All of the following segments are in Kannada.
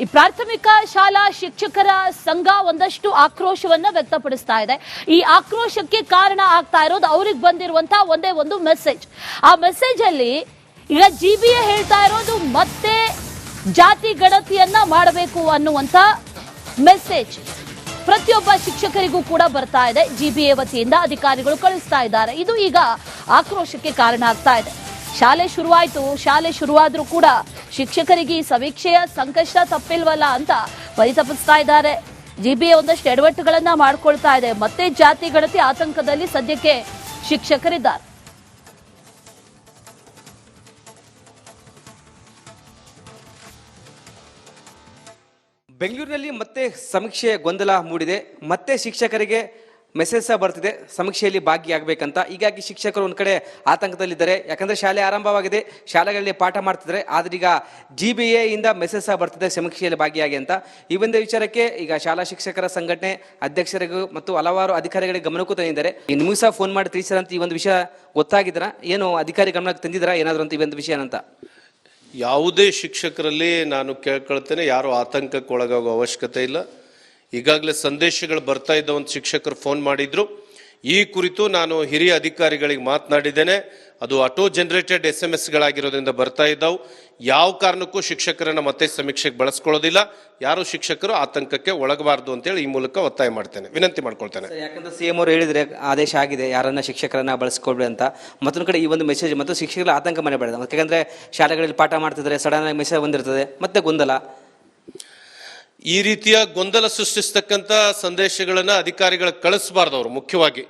ಈ ಪ್ರಾಥಮಿಕ ಶಾಲಾ ಶಿಕ್ಷಕರ ಸಂಘ ಒಂದಷ್ಟು ಆಕ್ರೋಶವನ್ನ ವ್ಯಕ್ತಪಡಿಸ್ತಾ ಇದೆ. ಈ ಆಕ್ರೋಶಕ್ಕೆ ಕಾರಣ ಆಗ್ತಾ ಇರೋದು ಅವ್ರಿಗೆ ಬಂದಿರುವಂತಹ ಒಂದೇ ಒಂದು ಮೆಸೇಜ್. ಆ ಮೆಸೇಜ್ ಅಲ್ಲಿ ಈಗ ಜಿಬಿಎ ಹೇಳ್ತಾ ಇರೋದು ಮತ್ತೆ ಜಾತಿ ಗಣತಿಯನ್ನ ಮಾಡಬೇಕು ಅನ್ನುವಂತ ಮೆಸೇಜ್ ಪ್ರತಿಯೊಬ್ಬ ಶಿಕ್ಷಕರಿಗೂ ಕೂಡ ಬರ್ತಾ ಇದೆ. ಜಿಬಿಎ ವತಿಯಿಂದ ಅಧಿಕಾರಿಗಳು ಕಳಿಸ್ತಾ ಇದ್ದಾರೆ. ಇದು ಈಗ ಆಕ್ರೋಶಕ್ಕೆ ಕಾರಣ ಆಗ್ತಾ ಇದೆ. ಶಾಲೆ ಶುರುವಾಯಿತು, ಶಾಲೆ ಶುರುವಾದ್ರೂ ಕೂಡ ಶಿಕ್ಷಕರಿಗೆ ಈ ಸಮೀಕ್ಷೆಯ ಸಂಕಷ್ಟ ತಪ್ಪಿಲ್ವಲ್ಲ ಅಂತ ಪರಿತಪಿಸ್ತಾ ಇದ್ದಾರೆ. ಜಿಬಿಎ ಒಂದಷ್ಟು ಎಡವಟ್ಟುಗಳನ್ನ ಮಾಡ್ಕೊಳ್ತಾ ಇದೆ. ಮತ್ತೆ ಜಾತಿ ಗಣತಿ ಆತಂಕದಲ್ಲಿ ಸದ್ಯಕ್ಕೆ ಶಿಕ್ಷಕರಿದ್ದಾರೆ. ಬೆಂಗಳೂರಿನಲ್ಲಿ ಮತ್ತೆ ಸಮೀಕ್ಷೆಯ ಗೊಂದಲ ಮೂಡಿದೆ. ಮತ್ತೆ ಶಿಕ್ಷಕರಿಗೆ ಮೆಸೇಜ್ ಸಹ ಬರ್ತಿದೆ ಸಮೀಕ್ಷೆಯಲ್ಲಿ ಭಾಗಿಯಾಗಬೇಕಂತ. ಹೀಗಾಗಿ ಶಿಕ್ಷಕರು ಒಂದು ಕಡೆ ಆತಂಕದಲ್ಲಿದ್ದಾರೆ. ಯಾಕಂದರೆ ಶಾಲೆ ಆರಂಭವಾಗಿದೆ, ಶಾಲೆಗಳಲ್ಲಿ ಪಾಠ ಮಾಡ್ತಿದ್ದಾರೆ. ಆದರೆ ಈಗ ಜಿಬಿಎ ಇಂದ ಮೆಸೇಜ್ ಸಹ ಬರ್ತಿದೆ ಸಮೀಕ್ಷೆಯಲ್ಲಿ ಭಾಗಿಯಾಗಿ ಅಂತ. ಈ ಒಂದು ವಿಚಾರಕ್ಕೆ ಈಗ ಶಾಲಾ ಶಿಕ್ಷಕರ ಸಂಘಟನೆ ಅಧ್ಯಕ್ಷರಿಗೂ ಮತ್ತು ಹಲವಾರು ಅಧಿಕಾರಿಗಳಿಗೆ ಗಮನಕ್ಕೂ ತಂದಿದ್ದಾರೆ. ನಿಮಗೂ ಸಹ ಫೋನ್ ಮಾಡಿ ತಿಳಿಸಿರಂತ ಈ ಒಂದು ವಿಷಯ ಗೊತ್ತಾಗಿದ್ರ, ಏನು ಅಧಿಕಾರಿ ಗಮನಕ್ಕೆ ತಂದಿದ್ದೀರಾ ಏನಾದರೂ ಅಂತ ಈ ಒಂದು ವಿಷಯ ಅಂತ? ಯಾವುದೇ ಶಿಕ್ಷಕರಲ್ಲಿ ನಾನು ಕೇಳ್ಕೊಳ್ತೇನೆ, ಯಾರು ಆತಂಕಕ್ಕೆ ಒಳಗಾಗೋ ಅವಶ್ಯಕತೆ ಇಲ್ಲ. ಈಗಾಗಲೇ ಸಂದೇಶಗಳು ಬರ್ತಾ ಇದ್ದ ಒಂದು ಶಿಕ್ಷಕರು ಫೋನ್ ಮಾಡಿದ್ರು. ಈ ಕುರಿತು ನಾನು ಹಿರಿಯ ಅಧಿಕಾರಿಗಳಿಗೆ ಮಾತನಾಡಿದ್ದೇನೆ. ಅದು ಆಟೋ ಜನರೇಟೆಡ್ SMS ಬರ್ತಾ ಇದ್ದಾವೆ. ಯಾವ ಕಾರಣಕ್ಕೂ ಶಿಕ್ಷಕರನ್ನ ಮತ್ತೆ ಸಮೀಕ್ಷೆಗೆ ಬಳಸ್ಕೊಳ್ಳೋದಿಲ್ಲ. ಯಾರು ಶಿಕ್ಷಕರು ಆತಂಕಕ್ಕೆ ಒಳಗಬಾರದು ಅಂತೇಳಿ ಈ ಮೂಲಕ ಒತ್ತಾಯ ಮಾಡ್ತೇನೆ, ವಿನಂತಿ ಮಾಡ್ಕೊಳ್ತೇನೆ. ಯಾಕಂದ್ರೆ CM ಅವರು ಹೇಳಿದ್ರೆ ಆದೇಶ ಆಗಿದೆ ಯಾರನ್ನ ಶಿಕ್ಷಕರನ್ನ ಬಳಸ್ಕೊಳ್ಬೇಡಿ ಅಂತ. ಮತ್ತೊಂದು ಕಡೆ ಈ ಒಂದು ಮೆಸೇಜ್ ಮತ್ತು ಶಿಕ್ಷಕರ ಆತಂಕ ಮಾಡಬೇಡ. ಯಾಕಂದ್ರೆ ಶಾಲೆಗಳಲ್ಲಿ ಪಾಠ ಮಾಡ್ತಿದ್ರೆ ಸಡನ್ ಆಗಿ ಮೆಸೇಜ್ ಬಂದಿರ್ತದೆ, ಮತ್ತೆ ಗೊಂದಲ. ಈ ರೀತಿಯ ಗೊಂದಲ ಸೃಷ್ಟಿಸ್ತಕ್ಕಂಥ ಸಂದೇಶಗಳನ್ನು ಅಧಿಕಾರಿಗಳಿಗೆ ಕಳಿಸಬಾರ್ದು. ಅವರು ಮುಖ್ಯವಾಗಿ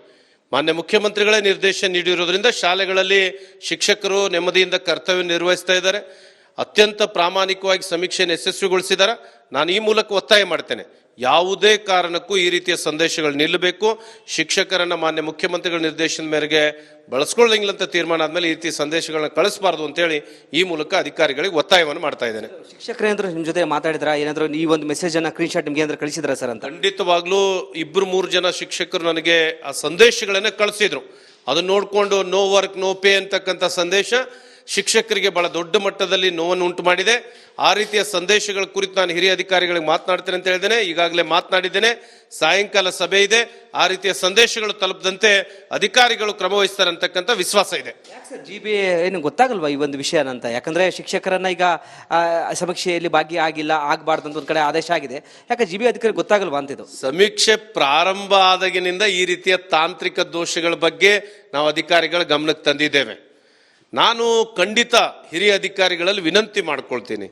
ಮಾನ್ಯ ಮುಖ್ಯಮಂತ್ರಿಗಳೇ ನಿರ್ದೇಶನ ನೀಡಿರೋದ್ರಿಂದ ಶಾಲೆಗಳಲ್ಲಿ ಶಿಕ್ಷಕರು ನೆಮ್ಮದಿಯಿಂದ ಕರ್ತವ್ಯ ನಿರ್ವಹಿಸ್ತಾ ಇದ್ದಾರೆ. ಅತ್ಯಂತ ಪ್ರಾಮಾಣಿಕವಾಗಿ ಸಮೀಕ್ಷೆಯನ್ನು ಯಶಸ್ವಿಗೊಳಿಸಿದ್ದಾರೆ. ನಾನು ಈ ಮೂಲಕ ಒತ್ತಾಯ ಮಾಡ್ತೇನೆ, ಯಾವುದೇ ಕಾರಣಕ್ಕೂ ಈ ರೀತಿಯ ಸಂದೇಶಗಳು ನಿಲ್ಲಬೇಕು. ಶಿಕ್ಷಕರನ್ನ ಮಾನ್ಯ ಮುಖ್ಯಮಂತ್ರಿಗಳ ನಿರ್ದೇಶನದ ಮೇರೆಗೆ ಬಳಸ್ಕೊಳ್ಳಂಗಿಲ್ಲಂತ ತೀರ್ಮಾನ ಆದ್ಮೇಲೆ ಈ ರೀತಿಯ ಸಂದೇಶಗಳನ್ನ ಕಳಿಸಬಾರ್ದು ಅಂತೇಳಿ ಈ ಮೂಲಕ ಅಧಿಕಾರಿಗಳಿಗೆ ಒತ್ತಾಯವನ್ನು ಮಾಡ್ತಾ ಇದ್ದೇನೆ. ಶಿಕ್ಷಕರೇಂದ್ರ ನಿಮ್ಮ ಜೊತೆ ಮಾತಾಡಿದ್ರ, ಏನಾದ್ರು ಈ ಒಂದು ಮೆಸೇಜ್ ಅನ್ನ ಸ್ಕ್ರೀನ್ ಶಾಟ್ ನಿಮ್ಗೆ ಏನಾದ್ರು ಕಳಿಸಿದ್ರ ಸರ್ ಅಂತ? ಖಂಡಿತವಾಗ್ಲೂ 2-3 ಜನ ಶಿಕ್ಷಕರು ನನಗೆ ಆ ಸಂದೇಶಗಳನ್ನ ಕಳಿಸಿದ್ರು. ಅದನ್ನ ನೋಡ್ಕೊಂಡು ನೋ ವರ್ಕ್ ನೋ ಪೇ ಅಂತಕ್ಕಂಥ ಸಂದೇಶ ಶಿಕ್ಷಕರಿಗೆ ಬಹಳ ದೊಡ್ಡ ಮಟ್ಟದಲ್ಲಿ ನೋವನ್ನು ಉಂಟು ಮಾಡಿದೆ. ಆ ರೀತಿಯ ಸಂದೇಶಗಳ ಕುರಿತು ನಾನು ಹಿರಿಯ ಅಧಿಕಾರಿಗಳಿಗೆ ಮಾತನಾಡ್ತೇನೆ ಅಂತ ಹೇಳಿದ್ದೇನೆ. ಈಗಾಗಲೇ ಮಾತನಾಡಿದ್ದೇನೆ. ಸಾಯಂಕಾಲ ಸಭೆ ಇದೆ. ಆ ರೀತಿಯ ಸಂದೇಶಗಳು ತಲುಪದಂತೆ ಅಧಿಕಾರಿಗಳು ಕ್ರಮ ವಹಿಸ್ತಾರೆ ಅಂತಕ್ಕಂಥ ವಿಶ್ವಾಸ ಇದೆ. ಜಿಬಿಎ ಏನು ಗೊತ್ತಾಗಲ್ವಾ ಈ ಒಂದು ವಿಷಯ ಅಂತ? ಯಾಕಂದ್ರೆ ಶಿಕ್ಷಕರನ್ನ ಈಗ ಸಮೀಕ್ಷೆಯಲ್ಲಿ ಭಾಗಿಯಾಗಿಲ್ಲ, ಆಗಬಾರ್ದು ಅಂತ ಒಂದು ಕಡೆ ಆದೇಶ ಆಗಿದೆ. ಯಾಕೆ ಜಿಬಿಎ ಅಧಿಕಾರಿ ಗೊತ್ತಾಗಲ್ವಾ ಅಂತಿದ್ದು? ಸಮೀಕ್ಷೆ ಪ್ರಾರಂಭ ಆದಾಗಿನಿಂದ ಈ ರೀತಿಯ ತಾಂತ್ರಿಕ ದೋಷಗಳ ಬಗ್ಗೆ ನಾವು ಅಧಿಕಾರಿಗಳ ಗಮನಕ್ಕೆ ತಂದಿದ್ದೇವೆ. ನಾನು ಖಂಡಿತ ಹಿರಿಯ ಅಧಿಕಾರಿಗಳಲ್ಲಿ ವಿನಂತಿ ಮಾಡ್ಕೊಳ್ತೀನಿ,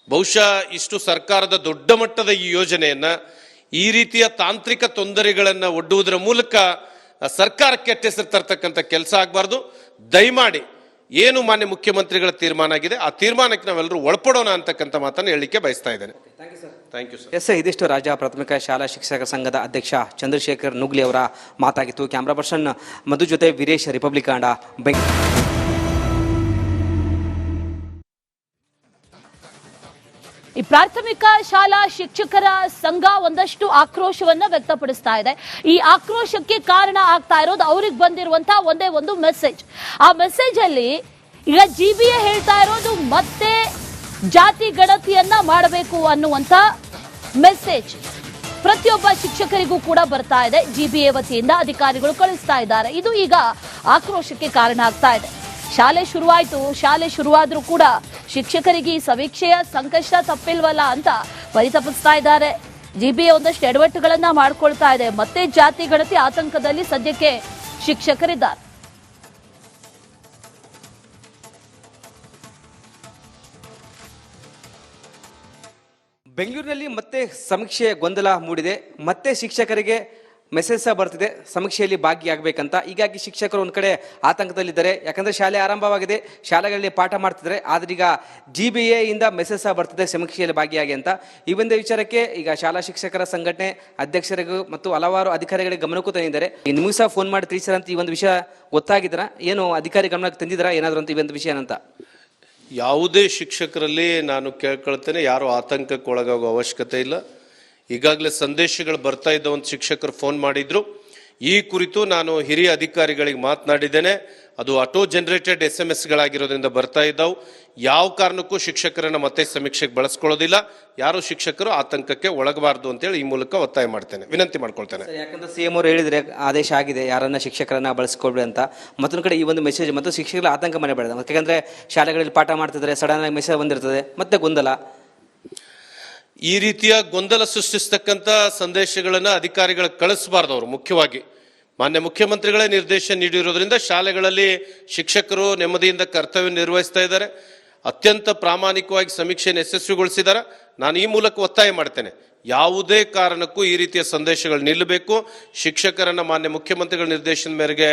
ಬಹುಶಃ ಇಷ್ಟು ಸರ್ಕಾರದ ದೊಡ್ಡ ಮಟ್ಟದ ಈ ಯೋಜನೆಯನ್ನ ಈ ರೀತಿಯ ತಾಂತ್ರಿಕ ತೊಂದರೆಗಳನ್ನು ಒಡ್ಡುವುದರ ಮೂಲಕ ಸರ್ಕಾರಕ್ಕೆ ಕೆಟ್ಟ ಹೆಸರು ತರ್ತಕ್ಕಂಥ ಕೆಲಸ ಆಗಬಾರ್ದು. ದಯಮಾಡಿ ಏನು ಮಾನ್ಯ ಮುಖ್ಯಮಂತ್ರಿಗಳ ತೀರ್ಮಾನ ಆಗಿದೆ ಆ ತೀರ್ಮಾನಕ್ಕೆ ನಾವೆಲ್ಲರೂ ಒಳಪಡೋಣ ಅಂತಕ್ಕಂಥ ಮಾತನ್ನು ಹೇಳಲಿಕ್ಕೆ ಬಯಸ್ತಾ ಇದ್ದೇನೆ. Thank you sir. ಎಸ್, ಇದಿಷ್ಟು ರಾಜ್ಯ ಪ್ರಾಥಮಿಕ ಶಾಲಾ ಶಿಕ್ಷಕರ ಸಂಘದ ಅಧ್ಯಕ್ಷ ಚಂದ್ರಶೇಖರ್ ನುಗ್ಲಿ ಅವರ ಮಾತಾಗಿತ್ತು. ಕ್ಯಾಮ್ರಾ ಪರ್ಸನ್ ಮಧು ಜೊತೆ ವೀರೇಶ್, ರಿಪಬ್ಲಿಕ್ ಕನ್ನಡ, ಬೆಂಗಳೂರು. ಈ ಪ್ರಾಥಮಿಕ ಶಾಲಾ ಶಿಕ್ಷಕರ ಸಂಘ ಒಂದಷ್ಟು ಆಕ್ರೋಶವನ್ನ ವ್ಯಕ್ತಪಡಿಸ್ತಾ ಇದೆ. ಈ ಆಕ್ರೋಶಕ್ಕೆ ಕಾರಣ ಆಗ್ತಾ ಇರೋದು ಅವ್ರಿಗೆ ಬಂದಿರುವಂತಹ ಒಂದೇ ಒಂದು ಮೆಸೇಜ್. ಆ ಮೆಸೇಜ್ ಅಲ್ಲಿ ಈಗ ಜಿಬಿಎ ಹೇಳ್ತಾ ಇರೋದು ಮತ್ತೆ ಜಾತಿ ಗಣತಿಯನ್ನ ಮಾಡಬೇಕು ಅನ್ನುವಂತ ಮೆಸೇಜ್ ಪ್ರತಿಯೊಬ್ಬ ಶಿಕ್ಷಕರಿಗೂ ಕೂಡ ಬರ್ತಾ ಇದೆ. ಜಿಬಿಎ ವತಿಯಿಂದ ಅಧಿಕಾರಿಗಳು ಕಳಿಸ್ತಾ ಇದ್ದಾರೆ. ಇದು ಈಗ ಆಕ್ರೋಶಕ್ಕೆ ಕಾರಣ ಆಗ್ತಾ ಇದೆ. ಶಾಲೆ ಶುರುವಾಯಿತು, ಶಾಲೆ ಶುರುವಾದ್ರೂ ಕೂಡ ಶಿಕ್ಷಕರಿಗೆ ಈ ಸಮೀಕ್ಷೆಯ ಸಂಕಷ್ಟ ತಪ್ಪಿಲ್ವಲ್ಲ ಅಂತ ಪರಿತಪಿಸ್ತಾ ಇದ್ದಾರೆ. ಜಿಬಿಎ ಒಂದಷ್ಟು ಎಡವಟ್ಟುಗಳನ್ನ ಮಾಡ್ಕೊಳ್ತಾ ಇದೆ. ಮತ್ತೆ ಜಾತಿ ಗಣತಿ ಆತಂಕದಲ್ಲಿ ಸದ್ಯಕ್ಕೆ ಶಿಕ್ಷಕರಿದ್ದಾರೆ. ಬೆಂಗಳೂರಿನಲ್ಲಿ ಮತ್ತೆ ಸಮೀಕ್ಷೆಯ ಗೊಂದಲ ಮೂಡಿದೆ. ಮತ್ತೆ ಶಿಕ್ಷಕರಿಗೆ ಮೆಸೇಜ್ ಸಹ ಬರ್ತಿದೆ ಸಮೀಕ್ಷೆಯಲ್ಲಿ ಭಾಗಿಯಾಗಬೇಕಂತ. ಹೀಗಾಗಿ ಶಿಕ್ಷಕರು ಒಂದು ಕಡೆ ಆತಂಕದಲ್ಲಿದ್ದಾರೆ. ಯಾಕಂದರೆ ಶಾಲೆ ಆರಂಭವಾಗಿದೆ, ಶಾಲೆಗಳಲ್ಲಿ ಪಾಠ ಮಾಡ್ತಿದ್ದಾರೆ. ಆದರೆ ಈಗ ಜಿಬಿಎ ಇಂದ ಮೆಸೇಜ್ ಸಹ ಬರ್ತಿದೆ ಸಮೀಕ್ಷೆಯಲ್ಲಿ ಭಾಗಿಯಾಗಿ ಅಂತ. ಈ ಒಂದು ವಿಚಾರಕ್ಕೆ ಈಗ ಶಾಲಾ ಶಿಕ್ಷಕರ ಸಂಘಟನೆ ಅಧ್ಯಕ್ಷರಿಗೂ ಮತ್ತು ಹಲವಾರು ಅಧಿಕಾರಿಗಳಿಗೆ ಗಮನಕ್ಕೂ ತಂದಿದ್ದಾರೆ. ನಿಮಗೂ ಸಹ ಫೋನ್ ಮಾಡಿ ತಿಳಿಸಿರಂತ ಈ ಒಂದು ವಿಷಯ ಗೊತ್ತಾಗಿದ್ರ, ಏನು ಅಧಿಕಾರಿ ಗಮನಕ್ಕೆ ತಂದಿದ್ರ ಏನಾದ್ರು ಅಂತ ಈ ಒಂದು ವಿಷಯ ಅಂತ? ಯಾವುದೇ ಶಿಕ್ಷಕರಲ್ಲಿ ನಾನು ಕೇಳ್ಕೊಳ್ತೇನೆ, ಯಾರು ಆತಂಕಕ್ಕೆ ಒಳಗಾಗೋ ಅವಶ್ಯಕತೆ ಇಲ್ಲ. ಈಗಾಗಲೇ ಸಂದೇಶಗಳು ಬರ್ತಾ ಇದ್ದ ಒಂದು ಶಿಕ್ಷಕರು ಫೋನ್ ಮಾಡಿದ್ರು. ಈ ಕುರಿತು ನಾನು ಹಿರಿಯ ಅಧಿಕಾರಿಗಳಿಗೆ ಮಾತನಾಡಿದ್ದೇನೆ. ಅದು ಆಟೋ ಜನರೇಟೆಡ್ SMS-ಗಳಾಗಿರೋದ್ರಿಂದ ಬರ್ತಾ ಇದ್ದಾವೆ. ಯಾವ ಕಾರಣಕ್ಕೂ ಶಿಕ್ಷಕರನ್ನ ಮತ್ತೆ ಸಮೀಕ್ಷೆಗೆ ಬಳಸ್ಕೊಳ್ಳೋದಿಲ್ಲ. ಯಾರು ಶಿಕ್ಷಕರು ಆತಂಕಕ್ಕೆ ಒಳಗಬಾರದು ಅಂತೇಳಿ ಈ ಮೂಲಕ ಒತ್ತಾಯ ಮಾಡ್ತೇನೆ, ವಿನಂತಿ ಮಾಡ್ಕೊಳ್ತೇನೆ. ಯಾಕಂದ್ರೆ CM ಅವರು ಹೇಳಿದ್ರೆ ಆದೇಶ ಆಗಿದೆ ಯಾರನ್ನ ಶಿಕ್ಷಕರನ್ನ ಬಳಸ್ಕೊಳ್ರಿ ಅಂತ. ಮತ್ತೊಂದು ಕಡೆ ಈ ಒಂದು ಮೆಸೇಜ್ ಮತ್ತು ಶಿಕ್ಷಕರ ಆತಂಕ ಮನೆ ಬೆಳೆದ. ಯಾಕಂದ್ರೆ ಶಾಲೆಗಳಲ್ಲಿ ಪಾಠ ಮಾಡ್ತಿದ್ರೆ ಸಡನ್ ಆಗಿ ಮೆಸೇಜ್ ಬಂದಿರ್ತದೆ, ಮತ್ತೆ ಗೊಂದಲ. ಈ ರೀತಿಯ ಗೊಂದಲ ಸೃಷ್ಟಿಸ್ತಕ್ಕಂಥ ಸಂದೇಶಗಳನ್ನು ಅಧಿಕಾರಿಗಳಿಗೆ ಕಳಿಸಬಾರ್ದು. ಅವರು ಮುಖ್ಯವಾಗಿ ಮಾನ್ಯ ಮುಖ್ಯಮಂತ್ರಿಗಳೇ ನಿರ್ದೇಶನ ನೀಡಿರೋದ್ರಿಂದ ಶಾಲೆಗಳಲ್ಲಿ ಶಿಕ್ಷಕರು ನೆಮ್ಮದಿಯಿಂದ ಕರ್ತವ್ಯ ನಿರ್ವಹಿಸ್ತಾ ಇದ್ದಾರೆ. ಅತ್ಯಂತ ಪ್ರಾಮಾಣಿಕವಾಗಿ ಸಮೀಕ್ಷೆಯನ್ನು ಯಶಸ್ವಿಗೊಳಿಸಿದ್ದಾರೆ. ನಾನು ಈ ಮೂಲಕ ಒತ್ತಾಯ ಮಾಡ್ತೇನೆ, ಯಾವುದೇ ಕಾರಣಕ್ಕೂ ಈ ರೀತಿಯ ಸಂದೇಶಗಳು ನಿಲ್ಲಬೇಕು. ಶಿಕ್ಷಕರನ್ನ ಮಾನ್ಯ ಮುಖ್ಯಮಂತ್ರಿಗಳ ನಿರ್ದೇಶನದ ಮೇರೆಗೆ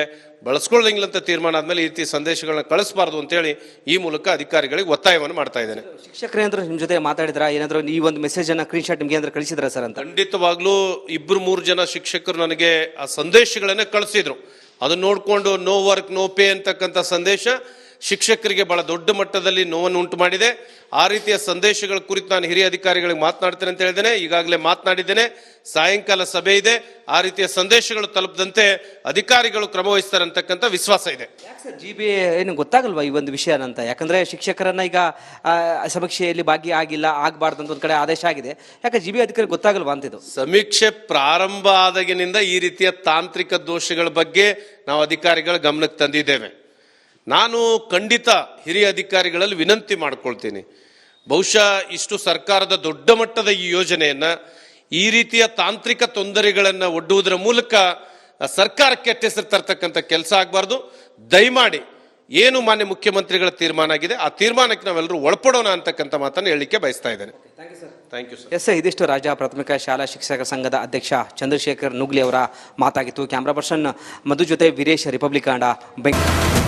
ಬಳಸ್ಕೊಳ್ಳಂಗಿಲ್ಲ ಅಂತ ತೀರ್ಮಾನ ಆದ್ಮೇಲೆ ಈ ರೀತಿಯ ಸಂದೇಶಗಳನ್ನ ಕಳಿಸಬಾರ್ದು ಅಂತೇಳಿ ಈ ಮೂಲಕ ಅಧಿಕಾರಿಗಳಿಗೆ ಒತ್ತಾಯವನ್ನು ಮಾಡ್ತಾ ಇದ್ದೇನೆ. ಶಿಕ್ಷಕರೇಂದ್ರ ನಿಮ್ಮ ಜೊತೆ ಮಾತಾಡಿದ್ರ, ಏನಾದ್ರು ಈ ಒಂದು ಮೆಸೇಜ್ ಅನ್ನ ಸ್ಕ್ರೀನ್ ಶಾಟ್ ನಿಮ್ಗೆ ಏನಾದ್ರು ಕಳಿಸಿದ್ರ ಸರ್ ಅಂತ? ಖಂಡಿತವಾಗ್ಲೂ 2-3 ಜನ ಶಿಕ್ಷಕರು ನನಗೆ ಆ ಸಂದೇಶಗಳನ್ನ ಕಳಿಸಿದ್ರು. ಅದನ್ನ ನೋಡ್ಕೊಂಡು ನೋ ವರ್ಕ್ ನೋ ಪೇ ಅಂತಕ್ಕಂಥ ಸಂದೇಶ ಶಿಕ್ಷಕರಿಗೆ ಬಹಳ ದೊಡ್ಡ ಮಟ್ಟದಲ್ಲಿ ನೋವನ್ನು ಉಂಟು ಮಾಡಿದೆ. ಆ ರೀತಿಯ ಸಂದೇಶಗಳ ಕುರಿತು ನಾನು ಹಿರಿಯ ಅಧಿಕಾರಿಗಳಿಗೆ ಮಾತನಾಡ್ತೇನೆ ಅಂತ ಹೇಳಿದ್ದೇನೆ. ಈಗಾಗಲೇ ಮಾತನಾಡಿದ್ದೇನೆ. ಸಾಯಂಕಾಲ ಸಭೆ ಇದೆ. ಆ ರೀತಿಯ ಸಂದೇಶಗಳು ತಲುಪದಂತೆ ಅಧಿಕಾರಿಗಳು ಕ್ರಮ ವಹಿಸ್ತಾರೆ ಅಂತಕ್ಕಂಥ ವಿಶ್ವಾಸ ಇದೆ. GBA ಏನು ಗೊತ್ತಾಗಲ್ವಾ ಈ ಒಂದು ವಿಷಯ ಅಂತ? ಯಾಕಂದ್ರೆ ಶಿಕ್ಷಕರನ್ನ ಈಗ ಸಮೀಕ್ಷೆಯಲ್ಲಿ ಭಾಗಿಯಾಗಿಲ್ಲ, ಆಗಬಾರ್ದು ಅಂತ ಒಂದ್ ಕಡೆ ಆದೇಶ ಆಗಿದೆ. ಯಾಕೆ GBA ಅಧಿಕಾರಿ ಗೊತ್ತಾಗಲ್ವಾ ಅಂತಿದ್ದು? ಸಮೀಕ್ಷೆ ಪ್ರಾರಂಭ ಆದಾಗಿನಿಂದ ಈ ರೀತಿಯ ತಾಂತ್ರಿಕ ದೋಷಗಳ ಬಗ್ಗೆ ನಾವು ಅಧಿಕಾರಿಗಳ ಗಮನಕ್ಕೆ ತಂದಿದ್ದೇವೆ. ನಾನು ಖಂಡಿತ ಹಿರಿಯ ಅಧಿಕಾರಿಗಳಲ್ಲಿ ವಿನಂತಿ ಮಾಡ್ಕೊಳ್ತೀನಿ, ಬಹುಶಃ ಇಷ್ಟು ಸರ್ಕಾರದ ದೊಡ್ಡ ಮಟ್ಟದ ಈ ಯೋಜನೆಯನ್ನ ಈ ರೀತಿಯ ತಾಂತ್ರಿಕ ತೊಂದರೆಗಳನ್ನು ಒಡ್ಡುವುದರ ಮೂಲಕ ಸರ್ಕಾರಕ್ಕೆ ಕೆಟ್ಟ ಹೆಸರು ತರ್ತಕ್ಕಂಥ ಕೆಲಸ ಆಗಬಾರ್ದು. ದಯಮಾಡಿ ಏನು ಮಾನ್ಯ ಮುಖ್ಯಮಂತ್ರಿಗಳ ತೀರ್ಮಾನ ಆಗಿದೆ ಆ ತೀರ್ಮಾನಕ್ಕೆ ನಾವೆಲ್ಲರೂ ಒಳಪಡೋಣ ಅಂತಕ್ಕಂಥ ಮಾತನ್ನು ಹೇಳಲಿಕ್ಕೆ ಬಯಸ್ತಾ ಇದ್ದೇನೆ. Thank you sir. ಎಸ್, ಇದಿಷ್ಟು ರಾಜ್ಯ ಪ್ರಾಥಮಿಕ ಶಾಲಾ ಶಿಕ್ಷಕರ ಸಂಘದ ಅಧ್ಯಕ್ಷ ಚಂದ್ರಶೇಖರ್ ನುಗ್ಲಿ ಅವರ ಮಾತಾಗಿತ್ತು. ಕ್ಯಾಮ್ರಾ ಪರ್ಸನ್ ಮಧು ಜೊತೆ ವೀರೇಶ್, ರಿಪಬ್ಲಿಕ್ ಕನ್ನಡ, ಬೆಂಗಳೂರು.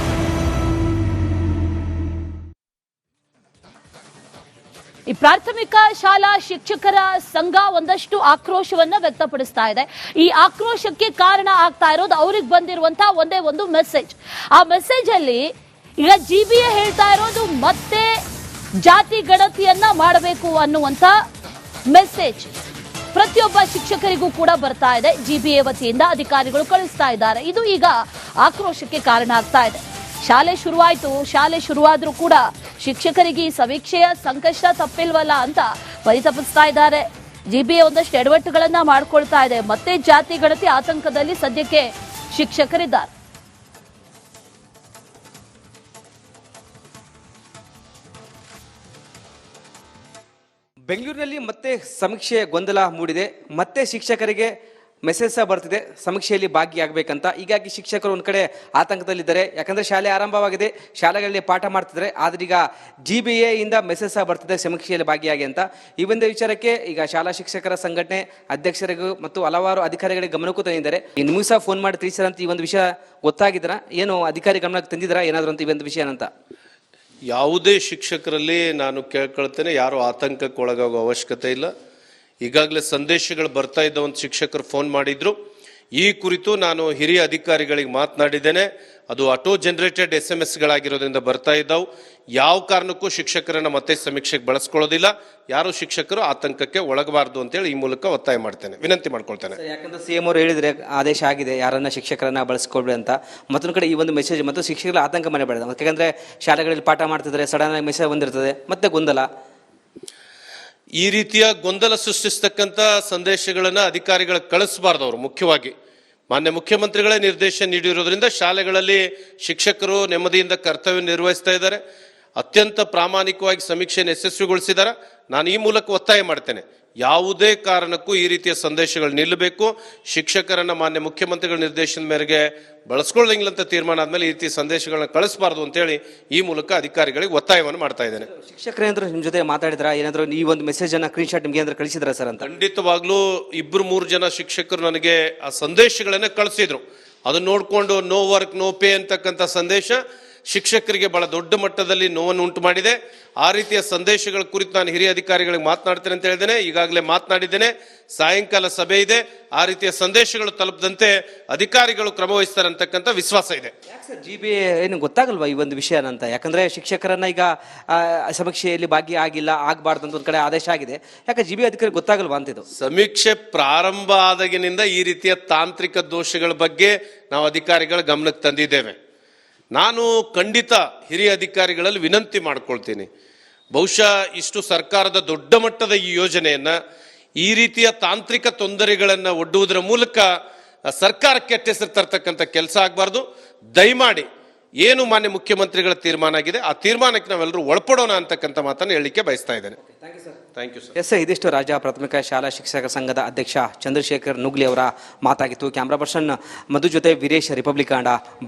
ಈ ಪ್ರಾಥಮಿಕ ಶಾಲಾ ಶಿಕ್ಷಕರ ಸಂಘ ಒಂದಷ್ಟು ಆಕ್ರೋಶವನ್ನ ವ್ಯಕ್ತಪಡಿಸ್ತಾ ಇದೆ. ಈ ಆಕ್ರೋಶಕ್ಕೆ ಕಾರಣ ಆಗ್ತಾ ಇರೋದು ಅವ್ರಿಗೆ ಬಂದಿರುವಂತಹ ಒಂದೇ ಒಂದು ಮೆಸೇಜ್. ಆ ಮೆಸೇಜ್ ಅಲ್ಲಿ ಈಗ GBA ಹೇಳ್ತಾ ಇರೋದು ಮತ್ತೆ ಜಾತಿ ಗಣತಿಯನ್ನ ಮಾಡಬೇಕು ಅನ್ನುವಂತ ಮೆಸೇಜ್ ಪ್ರತಿಯೊಬ್ಬ ಶಿಕ್ಷಕರಿಗೂ ಕೂಡ ಬರ್ತಾ ಇದೆ. GBA ವತಿಯಿಂದ ಅಧಿಕಾರಿಗಳು ಕಳಿಸ್ತಾ ಇದ್ದಾರೆ. ಇದು ಈಗ ಆಕ್ರೋಶಕ್ಕೆ ಕಾರಣ ಆಗ್ತಾ ಇದೆ. ಶಾಲೆ ಶುರುವಾಯಿತು, ಶಾಲೆ ಶುರುವಾದ್ರೂ ಕೂಡ ಶಿಕ್ಷಕರಿಗೆ ಈ ಸಮೀಕ್ಷೆಯ ಸಂಕಷ್ಟ ತಪ್ಪಿಲ್ವಲ್ಲ ಅಂತ ಪರಿತಪಿಸ್ತಾ ಇದ್ದಾರೆ. GBA ಒಂದಷ್ಟು ಎಡವಟ್ಟುಗಳನ್ನ ಮಾಡ್ಕೊಳ್ತಾ ಇದೆ. ಮತ್ತೆ ಜಾತಿ ಗಣತಿ ಆತಂಕದಲ್ಲಿ ಸದ್ಯಕ್ಕೆ ಶಿಕ್ಷಕರಿದ್ದಾರೆ. ಬೆಂಗಳೂರಿನಲ್ಲಿ ಮತ್ತೆ ಸಮೀಕ್ಷೆ ಗೊಂದಲ ಮೂಡಿದೆ. ಮತ್ತೆ ಶಿಕ್ಷಕರಿಗೆ ಮೆಸೇಜ್ ಸಹ ಬರ್ತಿದೆ ಸಮೀಕ್ಷೆಯಲ್ಲಿ ಭಾಗಿಯಾಗಬೇಕಂತ. ಹೀಗಾಗಿ ಶಿಕ್ಷಕರು ಒಂದ್ ಕಡೆ ಆತಂಕದಲ್ಲಿದ್ದಾರೆ. ಯಾಕಂದ್ರೆ ಶಾಲೆ ಆರಂಭವಾಗಿದೆ, ಶಾಲೆಗಳಲ್ಲಿ ಪಾಠ ಮಾಡ್ತಿದ್ರೆ. ಆದ್ರೆ ಈಗ GBA ಇಂದ ಮೆಸೇಜ್ ಸಹ ಬರ್ತಿದೆ ಸಮೀಕ್ಷೆಯಲ್ಲಿ ಭಾಗಿಯಾಗಿ ಅಂತ. ಈ ಒಂದು ವಿಚಾರಕ್ಕೆ ಈಗ ಶಾಲಾ ಶಿಕ್ಷಕರ ಸಂಘಟನೆ ಅಧ್ಯಕ್ಷರಿಗೂ ಮತ್ತು ಹಲವಾರು ಅಧಿಕಾರಿಗಳಿಗೆ ಗಮನಕ್ಕೂ ತಂದಿದ್ದಾರೆ. ನಿಮಗೂ ಸಹ ಫೋನ್ ಮಾಡಿ ತಿಳಿಸಿರ ಅಂತ ಈ ಒಂದು ವಿಷಯ ಗೊತ್ತಾಗಿದ್ರ, ಏನು ಅಧಿಕಾರಿ ಗಮನಕ್ಕೆ ತಂದಿದ್ರ ಏನಾದ್ರು ಅಂತ ಈ ಒಂದು ವಿಷಯ ಅಂತ? ಯಾವುದೇ ಶಿಕ್ಷಕರಲ್ಲಿ ನಾನು ಕೇಳ್ಕೊಳ್ತೇನೆ, ಯಾರು ಆತಂಕಕ್ಕೆ ಒಳಗಾಗೋ ಅವಶ್ಯಕತೆ ಇಲ್ಲ. ಈಗಾಗಲೇ ಸಂದೇಶಗಳು ಬರ್ತಾ ಇದ್ದ ಒಂದು ಶಿಕ್ಷಕರು ಫೋನ್ ಮಾಡಿದ್ರು. ಈ ಕುರಿತು ನಾನು ಹಿರಿಯ ಅಧಿಕಾರಿಗಳಿಗೆ ಮಾತನಾಡಿದ್ದೇನೆ. ಅದು ಆಟೋ ಜನರೇಟೆಡ್ SMS-ಗಳಾಗಿರೋದ್ರಿಂದ ಬರ್ತಾ ಇದ್ದಾವೆ. ಯಾವ ಕಾರಣಕ್ಕೂ ಶಿಕ್ಷಕರನ್ನ ಮತ್ತೆ ಸಮೀಕ್ಷೆಗೆ ಬಳಸ್ಕೊಳ್ಳೋದಿಲ್ಲ. ಯಾರು ಶಿಕ್ಷಕರು ಆತಂಕಕ್ಕೆ ಒಳಗಬಾರದು ಅಂತೇಳಿ ಈ ಮೂಲಕ ಒತ್ತಾಯ ಮಾಡ್ತೇನೆ, ವಿನಂತಿ ಮಾಡ್ಕೊಳ್ತೇನೆ. ಯಾಕಂದ್ರೆ CM ಅವರು ಹೇಳಿದ್ರೆ ಆದೇಶ ಆಗಿದೆ ಯಾರನ್ನ ಶಿಕ್ಷಕರನ್ನ ಬಳಸ್ಕೊಳ್ರಿ ಅಂತ. ಮತ್ತೊಂದು ಕಡೆ ಈ ಒಂದು ಮೆಸೇಜ್ ಮತ್ತು ಶಿಕ್ಷಕರ ಆತಂಕ ಮನೆ ಬೆಳೆದ. ಯಾಕಂದ್ರೆ ಶಾಲೆಗಳಲ್ಲಿ ಪಾಠ ಮಾಡ್ತಿದ್ರೆ ಸಡನ್ ಆಗಿ ಮೆಸೇಜ್ ಬಂದಿರ್ತದೆ, ಮತ್ತೆ ಗೊಂದಲ. ಈ ರೀತಿಯ ಗೊಂದಲ ಸೃಷ್ಟಿಸ್ತಕ್ಕಂಥ ಸಂದೇಶಗಳನ್ನು ಅಧಿಕಾರಿಗಳಿಗೆ ಕಳಿಸಬಾರ್ದು. ಅವರು ಮುಖ್ಯವಾಗಿ ಮಾನ್ಯ ಮುಖ್ಯಮಂತ್ರಿಗಳೇ ನಿರ್ದೇಶನ ನೀಡಿರೋದ್ರಿಂದ ಶಾಲೆಗಳಲ್ಲಿ ಶಿಕ್ಷಕರು ನೆಮ್ಮದಿಯಿಂದ ಕರ್ತವ್ಯ ನಿರ್ವಹಿಸ್ತಾ ಇದ್ದಾರೆ. ಅತ್ಯಂತ ಪ್ರಾಮಾಣಿಕವಾಗಿ ಸಮೀಕ್ಷೆಯನ್ನು ಯಶಸ್ವಿಗೊಳಿಸಿದ್ದಾರೆ. ನಾನು ಈ ಮೂಲಕ ಒತ್ತಾಯ ಮಾಡ್ತೇನೆ, ಯಾವುದೇ ಕಾರಣಕ್ಕೂ ಈ ರೀತಿಯ ಸಂದೇಶಗಳು ನಿಲ್ಲಬೇಕು. ಶಿಕ್ಷಕರನ್ನ ಮಾನ್ಯ ಮುಖ್ಯಮಂತ್ರಿಗಳ ನಿರ್ದೇಶನದ ಮೇರೆಗೆ ಬಳಸ್ಕೊಳ್ಳಂಗಿಲ್ಲ ಅಂತ ತೀರ್ಮಾನ ಆದ್ಮೇಲೆ ಈ ರೀತಿ ಸಂದೇಶಗಳನ್ನ ಕಳಿಸಬಾರ್ದು ಅಂತೇಳಿ ಈ ಮೂಲಕ ಅಧಿಕಾರಿಗಳಿಗೆ ಒತ್ತಾಯವನ್ನು ಮಾಡ್ತಾ ಇದ್ದೇನೆ. ಶಿಕ್ಷಕರೇಂದ್ರ ನಿಮ್ಮ ಜೊತೆ ಮಾತಾಡಿದ್ರ, ಏನಾದ್ರು ಈ ಒಂದು ಮೆಸೇಜ್ ಅನ್ನ ಸ್ಕ್ರೀನ್ ಶಾಟ್ ನಿಮ್ಗೆ ಏನಾದ್ರು ಕಳಿಸಿದ್ರ ಸರ್ ಅಂತ? ಖಂಡಿತವಾಗ್ಲೂ 2-3 ಜನ ಶಿಕ್ಷಕರು ನನಗೆ ಆ ಸಂದೇಶಗಳನ್ನ ಕಳಿಸಿದ್ರು. ಅದನ್ನ ನೋಡ್ಕೊಂಡು ನೋ ವರ್ಕ್ ನೋ ಪೇ ಅಂತಕ್ಕಂಥ ಸಂದೇಶ ಶಿಕ್ಷಕರಿಗೆ ಬಹಳ ದೊಡ್ಡ ಮಟ್ಟದಲ್ಲಿ ನೋವನ್ನು ಉಂಟು ಮಾಡಿದೆ. ಆ ರೀತಿಯ ಸಂದೇಶಗಳ ಕುರಿತು ನಾನು ಹಿರಿಯ ಅಧಿಕಾರಿಗಳಿಗೆ ಮಾತನಾಡ್ತೇನೆ ಅಂತ ಹೇಳಿದ್ದೇನೆ. ಈಗಾಗಲೇ ಮಾತನಾಡಿದ್ದೇನೆ. ಸಾಯಂಕಾಲ ಸಭೆ ಇದೆ. ಆ ರೀತಿಯ ಸಂದೇಶಗಳು ತಲುಪದಂತೆ ಅಧಿಕಾರಿಗಳು ಕ್ರಮ ವಹಿಸ್ತಾರೆ ಅಂತಕ್ಕಂಥ ವಿಶ್ವಾಸ ಇದೆ. ಯಾಕೆ ಸರ್ GB ಏನು ಗೊತ್ತಾಗಲ್ವಾ ಈ ಒಂದು ವಿಷಯನ ಅಂತ? ಯಾಕಂದ್ರೆ ಶಿಕ್ಷಕರನ್ನ ಈಗ ಸಮೀಕ್ಷೆಯಲ್ಲಿ ಭಾಗಿಯಾಗಿಲ್ಲ, ಆಗಬಾರ್ದು ಅಂತ ಒಂದ್ ಕಡೆ ಆದೇಶ ಆಗಿದೆ. ಯಾಕೆ GB ಅಧಿಕಾರಿ ಗೊತ್ತಾಗಲ್ವಾ ಅಂತಿದ್ದು? ಸಮೀಕ್ಷೆ ಪ್ರಾರಂಭ ಆದಾಗಿನಿಂದ ಈ ರೀತಿಯ ತಾಂತ್ರಿಕ ದೋಷಗಳ ಬಗ್ಗೆ ನಾವು ಅಧಿಕಾರಿಗಳ ಗಮನಕ್ಕೆ ತಂದಿದ್ದೇವೆ. ನಾನು ಖಂಡಿತ ಹಿರಿಯ ಅಧಿಕಾರಿಗಳಲ್ಲಿ ವಿನಂತಿ ಮಾಡ್ಕೊಳ್ತೀನಿ, ಬಹುಶಃ ಇಷ್ಟು ಸರ್ಕಾರದ ದೊಡ್ಡ ಮಟ್ಟದ ಈ ಯೋಜನೆಯನ್ನ ಈ ರೀತಿಯ ತಾಂತ್ರಿಕ ತೊಂದರೆಗಳನ್ನು ಒಡ್ಡುವುದರ ಮೂಲಕ ಸರ್ಕಾರಕ್ಕೆ ಕೆಟ್ಟ ಹೆಸರು ತರ್ತಕ್ಕಂಥ ಕೆಲಸ ಆಗಬಾರ್ದು. ದಯಮಾಡಿ ಏನು ಮಾನ್ಯ ಮುಖ್ಯಮಂತ್ರಿಗಳ ತೀರ್ಮಾನ ಆಗಿದೆ ಆ ತೀರ್ಮಾನಕ್ಕೆ ನಾವೆಲ್ಲರೂ ಒಳಪಡೋಣ ಅಂತಕ್ಕಂಥ ಮಾತನ್ನು ಹೇಳಲಿಕ್ಕೆ ಬಯಸ್ತಾ ಇದ್ದೇನೆ. Thank you sir. ಎಸ್, ಇದಿಷ್ಟು ರಾಜ್ಯ ಪ್ರಾಥಮಿಕ ಶಾಲಾ ಶಿಕ್ಷಕರ ಸಂಘದ ಅಧ್ಯಕ್ಷ ಚಂದ್ರಶೇಖರ್ ನುಗ್ಲಿ ಅವರ ಮಾತಾಗಿತ್ತು. ಕ್ಯಾಮ್ರಾ ಪರ್ಸನ್ ಮಧು ಜೊತೆ ವೀರೇಶ್, ರಿಪಬ್ಲಿಕ್ ಕನ್ನಡ.